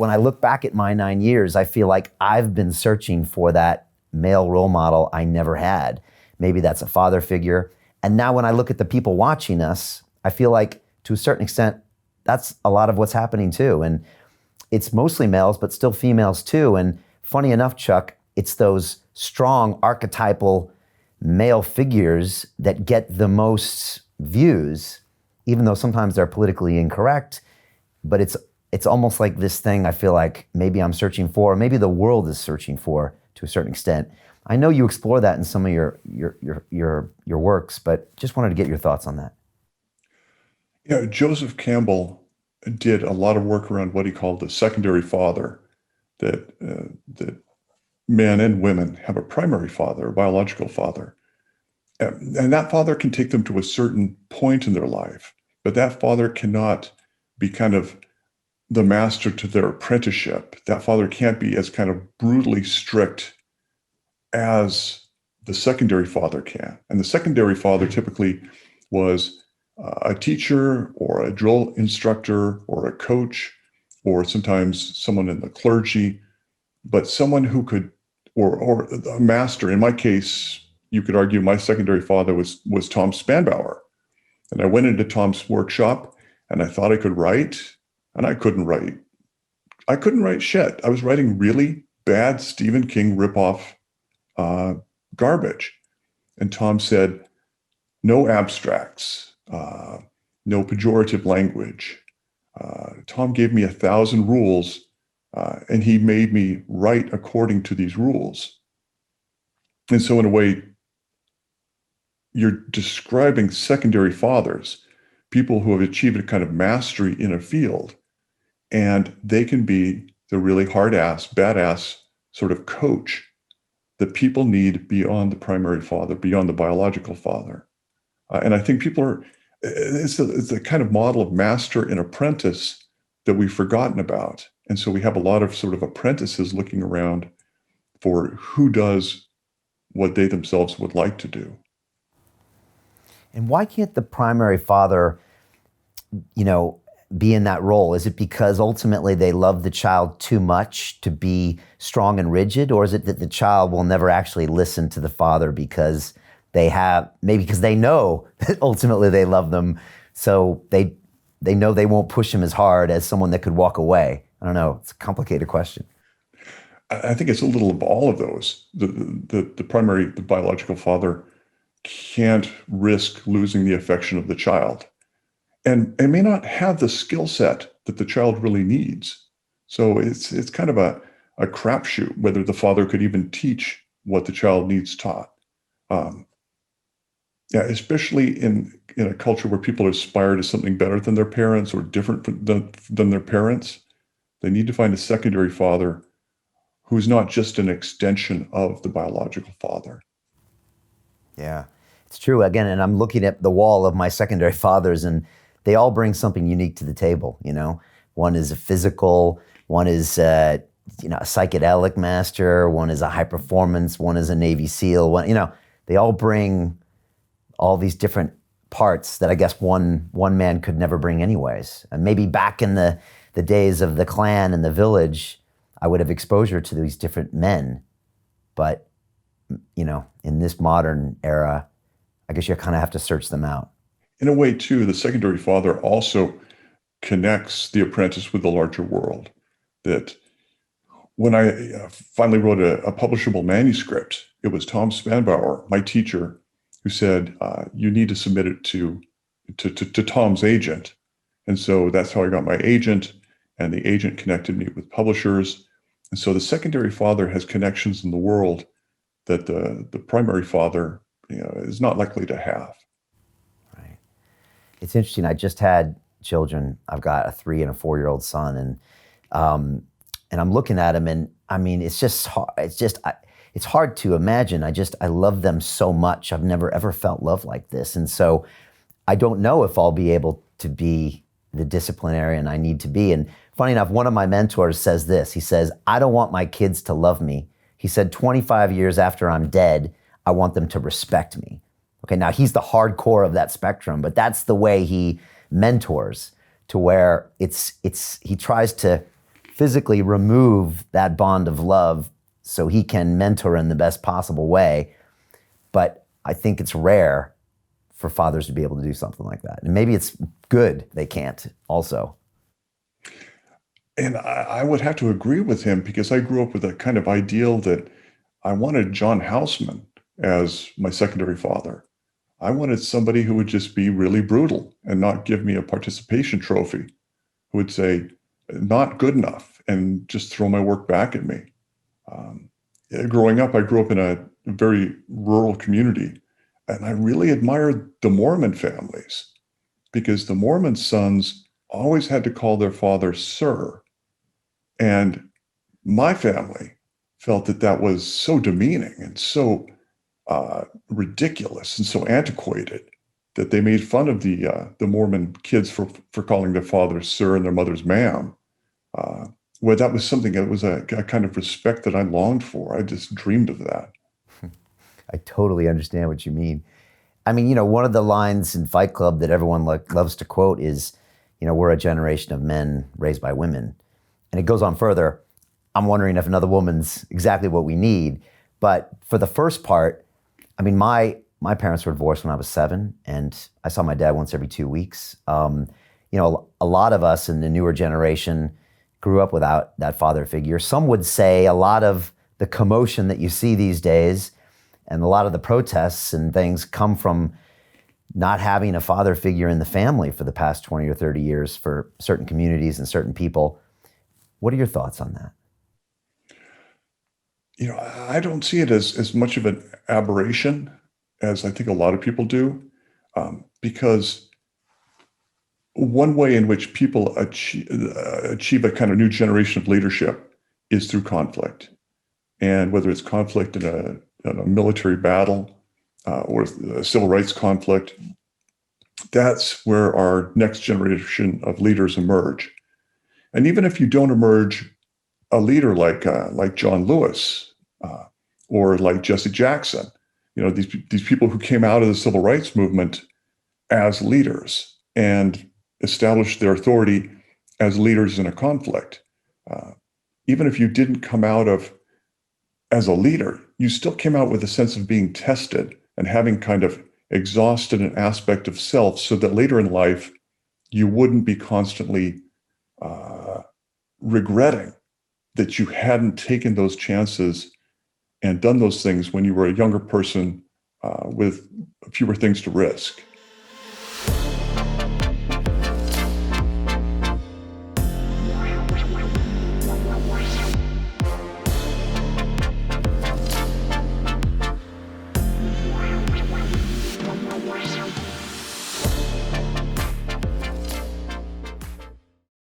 when I look back at my 9 years, I feel like I've been searching for that male role model I never had. Maybe that's a father figure. And now when I look at the people watching us, I feel like to a certain extent, that's a lot of what's happening too. And it's mostly males, but still females too. And funny enough, Chuck, it's those strong archetypal male figures that get the most views, even though sometimes they're politically incorrect. But it's almost like this thing I feel like maybe I'm searching for, or maybe the world is searching for to a certain extent. I know you explore that in some of your works, but just wanted to get your thoughts on that. Yeah, Joseph Campbell did a lot of work around what he called the secondary father, that men and women have a primary father, a biological father. And that father can take them to a certain point in their life, but that father cannot be kind of the master to their apprenticeship. That father can't be as kind of brutally strict as the secondary father can. And the secondary father typically was a teacher or a drill instructor or a coach, or sometimes someone in the clergy, but someone who could, or a master. In my case, you could argue my secondary father was Tom Spanbauer. And I went into Tom's workshop and I thought I could write, and I couldn't write. I couldn't write shit. I was writing really bad Stephen King ripoff garbage. And Tom said, no abstracts, no pejorative language. Tom gave me 1,000 rules, and he made me write according to these rules. And so in a way, you're describing secondary fathers, people who have achieved a kind of mastery in a field, and they can be the really hard-ass, badass sort of coach that people need beyond the primary father, beyond the biological father. And I think people are, it's a kind of model of master and apprentice that we've forgotten about. And so we have a lot of sort of apprentices looking around for who does what they themselves would like to do. And why can't the primary father, be in that role? Is it because ultimately they love the child too much to be strong and rigid? Or is it that the child will never actually listen to the father because because they know that ultimately they love them, so they know they won't push him as hard as someone that could walk away? I don't know. It's a complicated question. I think it's a little of all of those. The biological father can't risk losing the affection of the child, and may not have the skill set that the child really needs. So it's kind of a crapshoot whether the father could even teach what the child needs taught. Especially in a culture where people aspire to something better than their parents or different than their parents. They need to find a secondary father who's not just an extension of the biological father. Yeah, it's true. Again, and I'm looking at the wall of my secondary fathers, and they all bring something unique to the table. One is a physical, one is a psychedelic master, one is a high performance, one is a Navy SEAL. They all bring all these different parts that I guess one man could never bring anyways. And maybe back in the days of the clan and the village, I would have exposure to these different men. But, in this modern era, I guess you kind of have to search them out. In a way, too, the secondary father also connects the apprentice with the larger world. That when I finally wrote a publishable manuscript, it was Tom Spanbauer, my teacher, who said, you need to submit it to Tom's agent. And so that's how I got my agent, and the agent connected me with publishers. And so the secondary father has connections in the world that the primary father is not likely to have. Right. It's interesting. I just had children. I've got a 3 and a 4-year-old son, and I'm looking at them, and I mean, it's just hard. It's hard to imagine. I love them so much. I've never ever felt love like this. And so I don't know if I'll be able to be the disciplinarian I need to be. And funny enough, one of my mentors says this. He says, I don't want my kids to love me. He said, 25 years after I'm dead, I want them to respect me. Okay, now he's the hardcore of that spectrum, but that's the way he mentors, to where he tries to physically remove that bond of love so he can mentor in the best possible way. But I think it's rare for fathers to be able to do something like that. And maybe it's good they can't also. And I would have to agree with him because I grew up with a kind of ideal that I wanted John Houseman as my secondary father. I wanted somebody who would just be really brutal and not give me a participation trophy, who would say, not good enough, and just throw my work back at me. Um, Growing up, I grew up in a very rural community, and I really admired the Mormon families because the Mormon sons always had to call their father sir. And my family felt that that was so demeaning and so ridiculous and so antiquated that they made fun of the Mormon kids for calling their fathers sir and their mothers ma'am. Uh, well, that was something that was a kind of respect that I longed for. I just dreamed of that. I totally understand what you mean. I mean, one of the lines in Fight Club that everyone loves to quote is, we're a generation of men raised by women. And it goes on further. I'm wondering if another woman's exactly what we need. But for the first part, I mean, my parents were divorced when I was 7, and I saw my dad once every 2 weeks. A lot of us in the newer generation grew up without that father figure. Some would say a lot of the commotion that you see these days and a lot of the protests and things come from not having a father figure in the family for the past 20 or 30 years for certain communities and certain people. What are your thoughts on that? I don't see it as much of an aberration as I think a lot of people do, because one way in which people achieve a kind of new generation of leadership is through conflict. And whether it's conflict in a military battle or a civil rights conflict, that's where our next generation of leaders emerge. And even if you don't emerge a leader like John Lewis or like Jesse Jackson, these people who came out of the civil rights movement as leaders and established their authority as leaders in a conflict. Even if you didn't come out of as a leader, you still came out with a sense of being tested and having kind of exhausted an aspect of self so that later in life, you wouldn't be constantly regretting that you hadn't taken those chances and done those things when you were a younger person with fewer things to risk.